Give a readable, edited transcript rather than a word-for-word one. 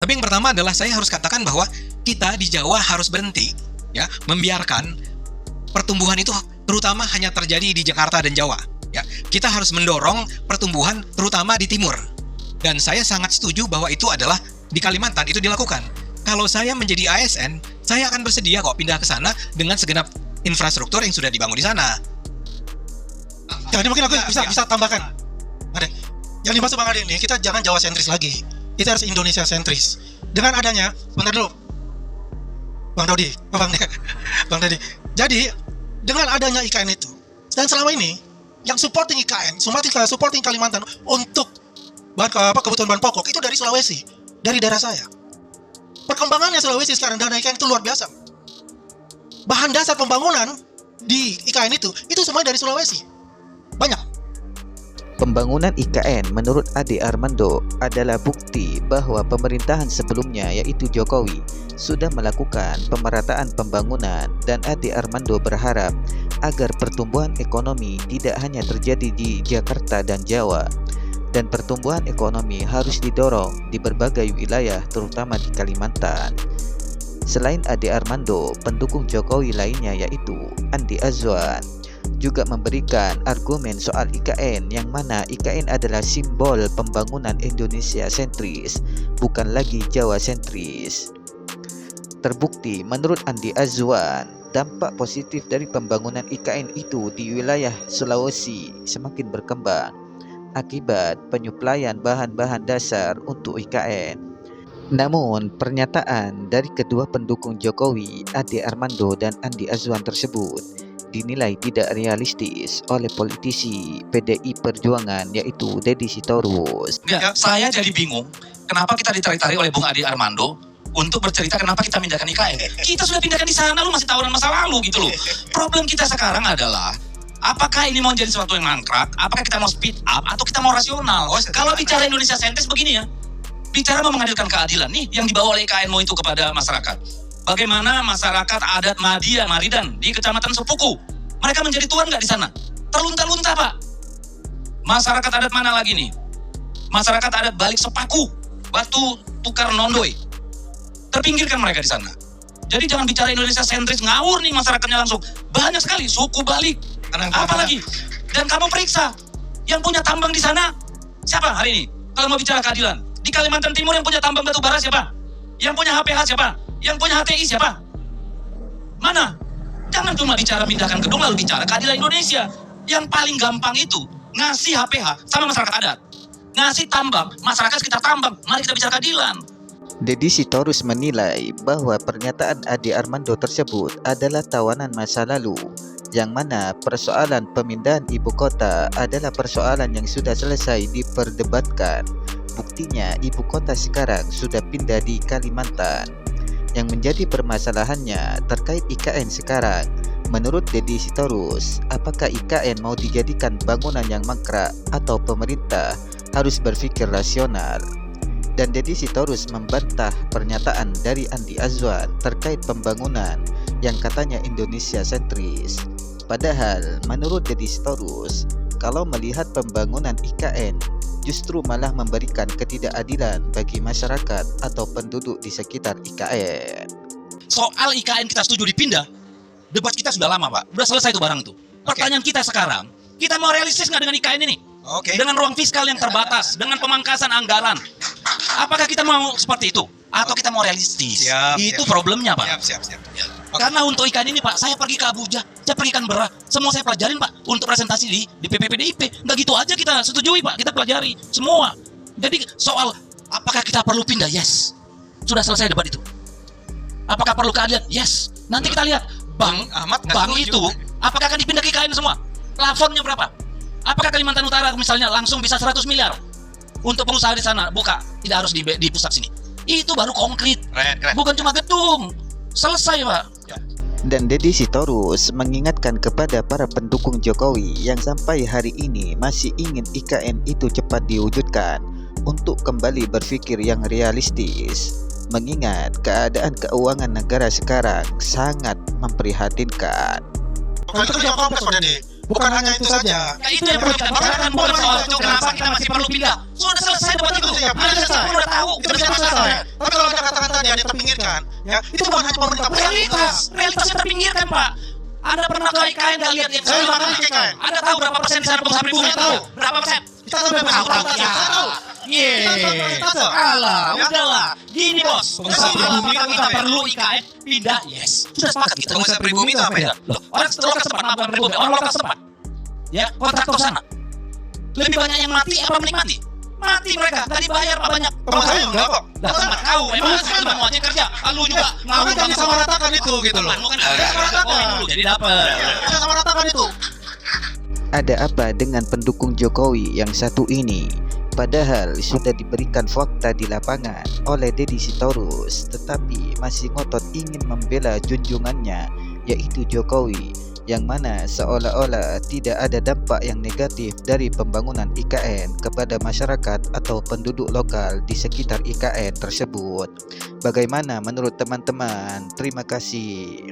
Tapi yang pertama adalah saya harus katakan bahwa kita di Jawa harus berhenti ya membiarkan pertumbuhan itu terutama hanya terjadi di Jakarta dan Jawa ya. Kita harus mendorong pertumbuhan terutama di timur. Dan saya sangat setuju bahwa itu adalah di Kalimantan itu dilakukan. Kalau saya menjadi ASN, saya akan bersedia kok pindah ke sana dengan segenap infrastruktur yang sudah dibangun di sana. Jadi mungkin aku bisa tambahkan. Ada. Yang dimaksud Bang Ade ini, kita jangan Jawa sentris lagi. Kita harus Indonesia sentris. Dengan adanya, bentar dulu, Bang Dodi. Jadi dengan adanya IKN itu, dan selama ini yang supporting IKN, supporting Kalimantan untuk kebutuhan bahan pokok itu dari Sulawesi, dari daerah saya. Perkembangannya Sulawesi sekarang dana IKN itu luar biasa. Bahan dasar pembangunan di IKN itu semua dari Sulawesi. Banyak. Pembangunan IKN menurut Ade Armando adalah bukti bahwa pemerintahan sebelumnya yaitu Jokowi sudah melakukan pemerataan pembangunan, dan Ade Armando berharap agar pertumbuhan ekonomi tidak hanya terjadi di Jakarta dan Jawa, dan pertumbuhan ekonomi harus didorong di berbagai wilayah terutama di Kalimantan. Selain Ade Armando, pendukung Jokowi lainnya yaitu Andi Azwan juga memberikan argumen soal IKN, yang mana IKN adalah simbol pembangunan Indonesia sentris, bukan lagi Jawa sentris. Terbukti menurut Andi Azwan, dampak positif dari pembangunan IKN itu di wilayah Sulawesi semakin berkembang akibat penyuplaian bahan-bahan dasar untuk IKN. Namun, pernyataan dari kedua pendukung Jokowi, Ade Armando dan Andi Azwan tersebut dinilai tidak realistis oleh politisi PDI Perjuangan yaitu Deddy Sitorus. Ya, saya jadi bingung kenapa kita ditarik-tarik oleh Bung Ade Armando untuk bercerita kenapa kita pindahkan IKN. Kita sudah pindahkan di sana, lu masih tawaran masa lalu gitu loh. Problem kita sekarang adalah apakah ini mau jadi sesuatu yang mangkrak, apakah kita mau speed up atau kita mau rasional. Kalau bicara Indonesia sentris begini ya, bicara mau menghadirkan keadilan nih yang dibawa oleh IKN mau itu kepada masyarakat. Bagaimana masyarakat adat Maridan di Kecamatan Sepuku, mereka menjadi tuan nggak di sana? Terlunta-lunta Pak. Masyarakat adat mana lagi nih? Masyarakat adat Balik Sepaku, Batu Tukar Nondoy. Terpinggirkan mereka di sana. Jadi jangan bicara Indonesia sentris, ngawur nih masyarakatnya langsung. Banyak sekali suku Balik, apalagi. Dan kamu periksa, yang punya tambang di sana siapa hari ini? Kalau mau bicara keadilan, di Kalimantan Timur yang punya tambang batu bara siapa? Yang punya HPH siapa? Yang punya HTI siapa? Mana? Jangan cuma bicara pindahkan gedung lalu bicara keadilan Indonesia. Yang paling gampang itu ngasih HPH sama masyarakat adat. Ngasih tambang, masyarakat sekitar tambang. Mari kita bicara keadilan. Deddy Sitorus menilai bahwa pernyataan Ade Armando tersebut adalah tawanan masa lalu, yang mana persoalan pemindahan ibu kota adalah persoalan yang sudah selesai diperdebatkan. Buktinya ibu kota sekarang sudah pindah di Kalimantan. Yang menjadi permasalahannya terkait IKN sekarang, menurut Deddy Sitorus, apakah IKN mau dijadikan bangunan yang mangkrak atau pemerintah harus berpikir rasional? Dan Deddy Sitorus membantah pernyataan dari Andi Azwan terkait pembangunan yang katanya Indonesia sentris. Padahal menurut Deddy Sitorus, kalau melihat pembangunan IKN justru malah memberikan ketidakadilan bagi masyarakat atau penduduk di sekitar IKN. Soal IKN kita setuju dipindah, debat kita sudah lama Pak, sudah selesai itu barang itu. Pertanyaan kita sekarang, kita mau realistis nggak dengan IKN ini? Dengan ruang fiskal yang terbatas, dengan pemangkasan anggaran, apakah kita mau seperti itu? Atau kita mau realistis? Itu problemnya Pak. Karena untuk IKN ini Pak, saya pergi ke Abuja, saya pergi Canberra, semua saya pelajarin Pak untuk presentasi di DPP-PDIP. Nggak gitu aja kita setujui Pak, kita pelajari semua. Jadi soal apakah kita perlu pindah? Yes, sudah selesai debat itu. Apakah perlu keadilan? Yes. Nanti kita lihat bank itu apakah akan dipindah ke IKN semua? Plafonnya berapa? Apakah Kalimantan Utara misalnya langsung bisa 100 miliar untuk pengusaha di sana buka, tidak harus di pusat sini? Itu baru konkret, bukan cuma gedung. Selesai Pak. Dan Deddy Sitorus mengingatkan kepada para pendukung Jokowi yang sampai hari ini masih ingin IKN itu cepat diwujudkan untuk kembali berpikir yang realistis, mengingat keadaan keuangan negara sekarang sangat memprihatinkan. Itu yang kompleks Pak Deddy. Bukan hanya itu saja. Nah, itu yang perlu kita bicarakan, bukan soal itu kenapa kita masih perlu pindah. Sudah selesai debat itu. Ya, Anda selesai. sudah tahu. Itu bisa selesai. Tapi kalau Anda katakan tadi ada terpinggirkan, ya itu bukan hanya pemerintah pusat. Realitasnya terpinggirkan, Pak. Anda pernah ke IKN dan lihat yang Saya saya pernah ke IKN. Anda tahu berapa persen di sana pengusaha pribumi? Saya tahu. Berapa persen? Kita tahu berapa Tahu, tahu. persentase. Saya tahu. Kita tahu persentase. Alah, Ya. udahlah. Gini bos, pengusaha Ya, pribumi kan kita ya. perlu IKN pindah. Yes, sudah sepakat kita. Pengusaha pribumi itu apa ya? Loh, orang lokal setempat, bukan pribumi, orang lokal setempat. Ya, kontraktor sana. Lebih banyak yang mati apa menikmati? Mati mereka, tadi bayar Pak banyak. Teman saya enggak kok. Lah tempat kau, emang teman mau aja kerja. Lu juga mau Maka jangan sama ratakan itu gitu loh. Temanmu kan dulu jadi dapat. Jangan sama ratakan itu. Ada apa dengan pendukung Jokowi yang satu ini? Padahal sudah diberikan fakta di lapangan oleh Deddy Sitorus, tetapi masih ngotot ingin membela junjungannya, yaitu Jokowi, yang mana seolah-olah tidak ada dampak yang negatif dari pembangunan IKN kepada masyarakat atau penduduk lokal di sekitar IKN tersebut. Bagaimana menurut teman-teman? Terima kasih.